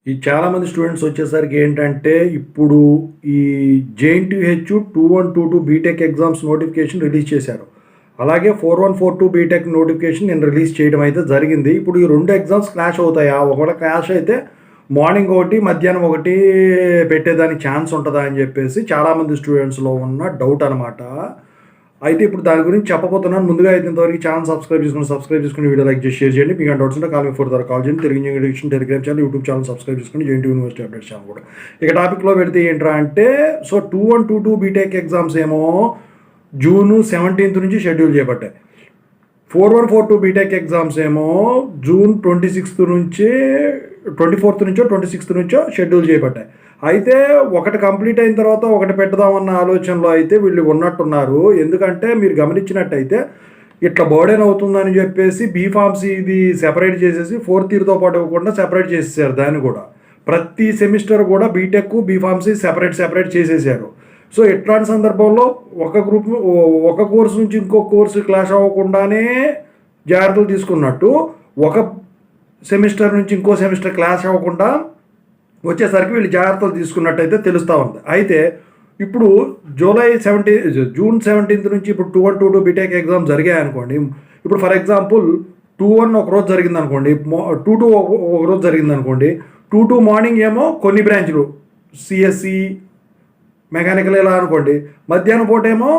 ఈ చాలామంది స్టూడెంట్స్ వచ్చేసరికి ఏంటంటే, ఇప్పుడు ఈ JNTUH 2122 BTech exams notification release చేశారు. అలాగే 4142 బీటెక్ నోటిఫికేషన్ నేను రిలీజ్ చేయడం అయితే జరిగింది. ఇప్పుడు ఈ 2 ఎగ్జామ్స్ క్లాష్ అవుతాయా? ఒకవేళ క్లాష్ అయితే మార్నింగ్ ఒకటి, మధ్యాహ్నం ఒకటి పెట్టేదానికి ఛాన్స్ ఉంటదా అని చెప్పేసి చాలామంది స్టూడెంట్స్‌లో ఉన్న డౌట్ అనమాట. అయితే ఇప్పుడు దాని గురించి చెప్పబోతున్నాను. ముందుగా అయితే ఇంతవరకు ఛానల్ సబ్స్క్రైబ్ చేసుకుని వీడియో లైక్ చేసి షేర్ చేయండి. మీకు డౌట్స్ ఉంటే కాల్ మీ 4 ద్వారా కాల్ చేయండి. Telugu English Telegram channel, YouTube channel subscribe చేసుకుని జేఎన్‌టీయూ యూనివర్సిటీ అప్డేట్స్ ఛానల్ కూడా. ఇక టాపిక్లో పెడితే ఏంట్రా అంటే, సో 2122 బీటెక్ ఎగ్జామ్స్ ఏమో జూన్ 17 నుంచి షెడ్యూల్ చేపట్టాయి. 4142 బీటెక్ ఎగ్జామ్స్ ఏమో జూన్ 26 నుంచి 24 నుంచో 26 నుంచో షెడ్యూల్ చేయబడ్డాయి. అయితే ఒకటి కంప్లీట్ అయిన తర్వాత ఒకటి పెడదామన్న ఆలోచనలో అయితే వీళ్ళు ఉన్నట్టున్నారు. ఎందుకంటే మీరు గమనించినట్టయితే ఇట్లా బర్డెన్ అవుతుందని చెప్పేసి బీఫార్మసీ ఇది సెపరేట్ చేసేసి 4th ఇయర్తో పాటు ఇవ్వకుండా సెపరేట్ చేసేసారు. దాన్ని కూడా ప్రతి సెమిస్టర్ కూడా బీటెక్ బీఫార్మసీ సెపరేట్ చేసేసారు. సో ఇట్లాంటి సందర్భంలో ఒక కోర్సు నుంచి ఇంకో కోర్సు క్లాష్ అవ్వకుండానే జాగ్రత్తలు తీసుకున్నట్టు, ఒక సెమిస్టర్ నుంచి ఇంకో సెమిస్టర్ క్లాష్ అవ్వకుండా వచ్చేసరికి వీళ్ళు జాగ్రత్తలు తీసుకున్నట్టయితే తెలుస్తూ ఉంది. అయితే ఇప్పుడు జూన్ 17 నుంచి ఇప్పుడు 2122 బీటెక్ ఎగ్జామ్ జరిగాయి అనుకోండి. ఇప్పుడు ఫర్ ఎగ్జాంపుల్ 21 ఒక రోజు జరిగింది అనుకోండి, 22 ఒక రోజు జరిగింది అనుకోండి. 22 మార్నింగ్ ఏమో కొన్ని బ్రాంచ్లు సిఎస్సి, మెకానికల్ ఇలా అనుకోండి. మధ్యాహ్నం పూట ఏమో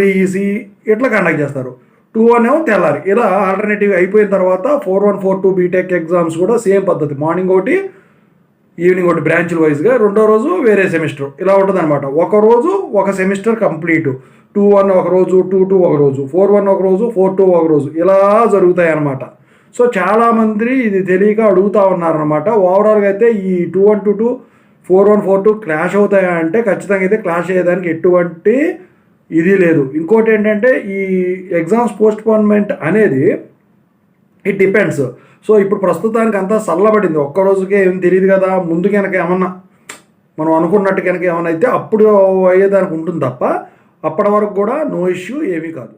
ఈఈసి ఇట్లా కండక్ట్ చేస్తారు. 21 ఏమో తెల్లారి. ఇలా ఆల్టర్నేటివ్ అయిపోయిన తర్వాత 4142 బీటెక్ ఎగ్జామ్స్ కూడా సేమ్ పద్ధతి. మార్నింగ్ ఒకటి, ఈవినింగ్ ఒకటి బ్రాంచ్ల వైజ్గా, రెండో రోజు వేరే సెమిస్టర్ ఇలా ఉంటుంది అనమాట. ఒకరోజు ఒక సెమిస్టర్ కంప్లీట్. 21 ఒక రోజు, 22 ఒక రోజు, 41 ఒక రోజు, 42 ఒక రోజు, ఇలా జరుగుతాయి అన్నమాట. సో చాలామంది ఇది తెలియక అడుగుతూ ఉన్నారనమాట. ఓవరాల్గా అయితే ఈ 2122 4142 క్లాష్ అవుతాయా అంటే ఖచ్చితంగా అయితే క్లాష్ అయ్యేదానికి ఎటువంటి ఇది లేదు. ఇంకోటి ఏంటంటే, ఈ ఎగ్జామ్స్ పోస్ట్పోన్మెంట్ అనేది ఇట్ డిపెండ్స్. సో ఇప్పుడు ప్రస్తుతానికి అంతా చల్లబడింది. ఒక్కరోజుకే ఏం తెలియదు కదా. ముందు కనుక ఏమన్నా మనం అనుకున్నట్టు కనుక ఏమన్నా అయితే అప్పుడు అయ్యేదానికి ఉంటుంది తప్ప, అప్పటి వరకు కూడా నో ఇష్యూ ఏమీ కాదు.